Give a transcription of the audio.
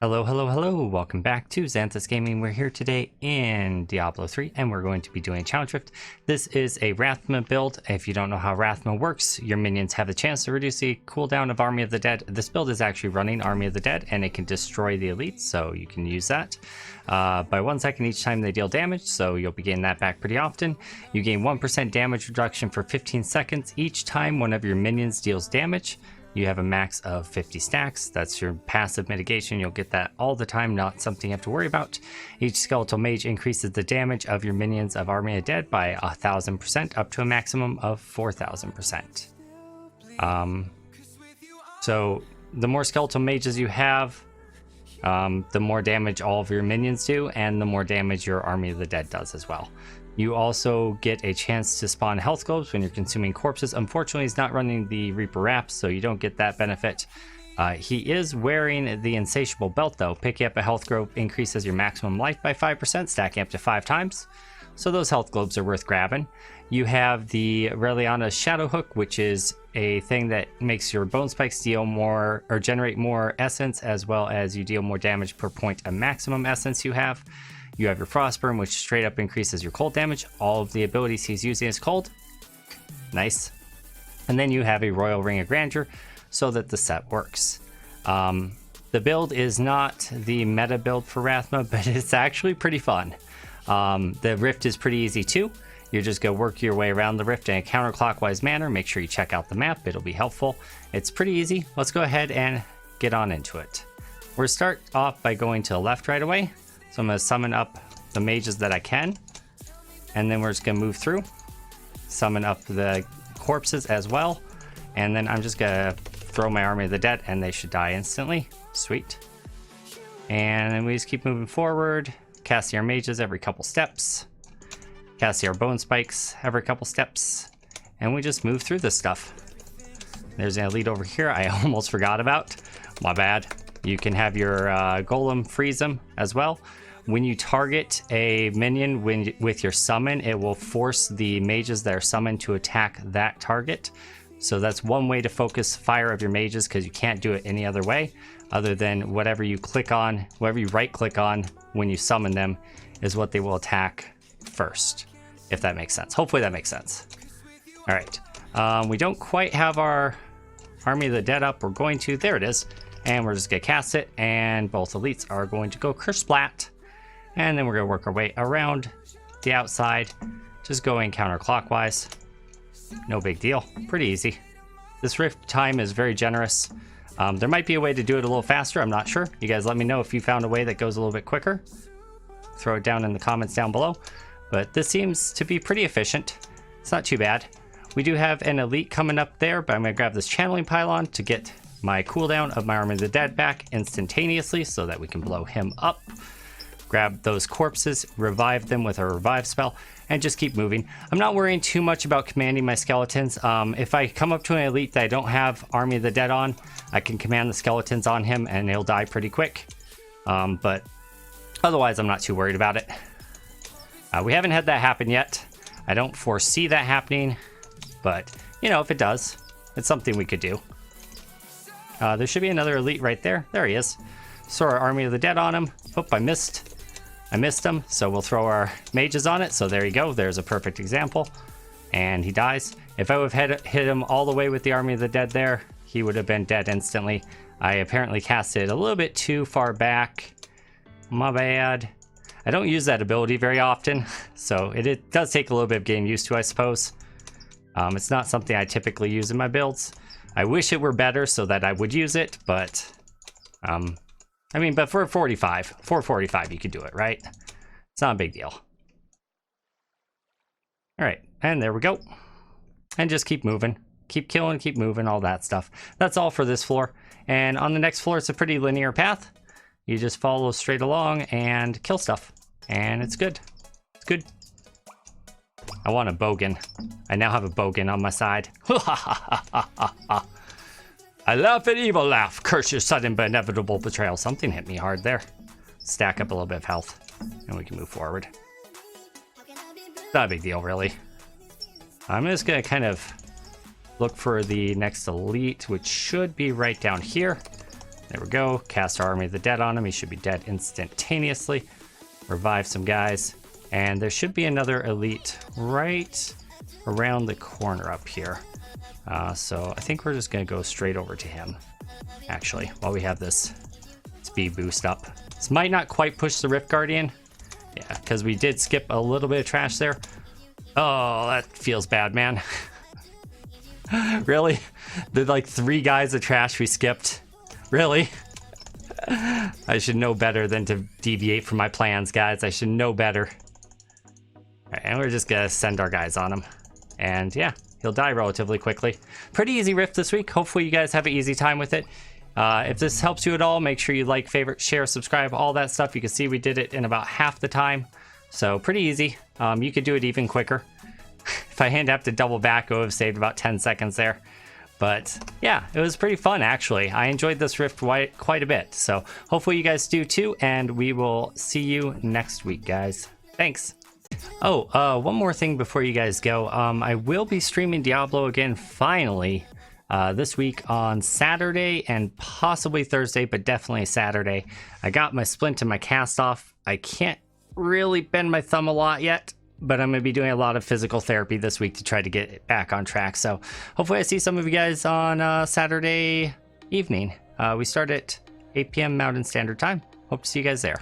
Hello, hello, hello. Welcome back to Xanthus Gaming. We're here today in Diablo 3 and we're going to be doing Challenge Rift. This is a Rathma build. If you don't know how Rathma works, your minions have the chance to reduce the cooldown of Army of the Dead. This build is actually running Army of the Dead and it can destroy the elites, so you can use that by 1 second each time they deal damage, so you'll be getting that back pretty often. You gain 1% damage reduction for 15 seconds each time one of your minions deals damage. You have a max of 50 stacks. That's your passive mitigation. You'll get that all the time, not something you have to worry about. Each skeletal mage increases the damage of your minions of Army of Dead by 1,000% up to a maximum of 4,000%. So the more skeletal mages you have, the more damage all of your minions do, and the more damage your Army of the Dead does as well. You also get a chance to spawn health globes when you're consuming corpses. Unfortunately, he's not running the Reaper wraps, so you don't get that benefit. He is wearing the Insatiable belt, though. Picking up a health globe increases your maximum life by 5%, stacking up to 5 times. So those health globes are worth grabbing. You have the Reliana Shadow Hook, which is a thing that makes your bone spikes deal more or generate more essence, as well as you deal more damage per point of maximum essence you have. You have your Frostburn, which straight up increases your cold damage. All of the abilities he's using is cold. Nice. And then you have a Royal Ring of Grandeur so that the set works. The build is not the meta build for Rathma, but it's actually pretty fun. The Rift is pretty easy too. You're just going to work your way around the Rift in a counterclockwise manner. Make sure you check out the map. It'll be helpful. It's pretty easy. Let's go ahead and get on into it. We'll start off by going to the left right away. So I'm going to summon up the mages that I can, and then we're just going to move through, summon up the corpses as well, and then I'm just going to throw my Army of the Dead and they should die instantly. Sweet. And then we just keep moving forward, casting our mages every couple steps, casting our bone spikes every couple steps, and we just move through this stuff. There's an elite over here I almost forgot about. My bad. You can have your golem freeze them as well. When you target a minion with your summon, it will force the mages that are summoned to attack that target. So that's one way to focus fire of your mages, because you can't do it any other way other than whatever you click on, whatever you right click on when you summon them is what they will attack first, if that makes sense. Hopefully that makes sense. All right. We don't quite have our Army of the Dead up. We're going to. There it is. And we're just going to cast it, and both elites are going to go kersplat. And then we're going to work our way around the outside, just going counterclockwise. No big deal. Pretty easy. This rift time is very generous. There might be a way to do it a little faster. I'm not sure. You guys let me know if you found a way that goes a little bit quicker. Throw it down in the comments down below. But this seems to be pretty efficient. It's not too bad. We do have an elite coming up there, but I'm going to grab this channeling pylon to get my cooldown of my Army of the Dead back instantaneously so that we can blow him up. Grab those corpses, revive them with a revive spell, and just keep moving. I'm not worrying too much about commanding my skeletons. If I come up to an elite that I don't have Army of the Dead on, I can command the skeletons on him and he'll die pretty quick. But otherwise, I'm not too worried about it. We haven't had that happen yet. I don't foresee that happening, but you know, if it does, it's something we could do. There should be another elite right there. There he is. Throw our Army of the Dead on him. Oh, I missed him. So we'll throw our mages on it. So there you go. There's a perfect example. And he dies. If I would have hit him all the way with the Army of the Dead there, he would have been dead instantly. I apparently cast it a little bit too far back. My bad. I don't use that ability very often, so it does take a little bit of getting used to, I suppose. It's not something I typically use in my builds. I wish it were better so that I would use it, but I mean, but for 445, you could do it, right? It's not a big deal. All right, and there we go. And just keep moving, keep killing, keep moving, all that stuff. That's all for this floor. And on the next floor, it's a pretty linear path. You just follow straight along and kill stuff, and it's good. It's good. I want a bogan. I now have a bogan on my side. I laugh at evil laugh. Curse your sudden but inevitable betrayal. Something hit me hard there. Stack up a little bit of health, and we can move forward. Not a big deal, really. I'm just going to kind of look for the next elite, which should be right down here. There we go. Cast our Army of the Dead on him. He should be dead instantaneously. Revive some guys. And there should be another elite right around the corner up here. So I think we're just going to go straight over to him, actually, while we have this speed boost up. This might not quite push the Rift Guardian. Yeah, because we did skip a little bit of trash there. Oh, that feels bad, man. Really? The like 3 guys of trash we skipped. Really? I should know better than to deviate from my plans, guys. I should know better. All right, and we're just gonna send our guys on him. And yeah, he'll die relatively quickly. Pretty easy rift this week. Hopefully you guys have an easy time with it. If this helps you at all, make sure you like, favorite, share, subscribe, all that stuff. You can see we did it in about half the time. So pretty easy. You could do it even quicker. If I hadn't have to double back, I would have saved about 10 seconds there. But yeah, it was pretty fun, actually. I enjoyed this rift quite a bit. So hopefully you guys do too, and we will see you next week, guys. Thanks. Oh, one more thing before you guys go. I will be streaming Diablo again, finally, this week on Saturday and possibly Thursday, but definitely Saturday. I got my splint and my cast off. I can't really bend my thumb a lot yet, but I'm going to be doing a lot of physical therapy this week to try to get it back on track. So hopefully I see some of you guys on Saturday evening. We start at 8 p.m. Mountain Standard Time. Hope to see you guys there.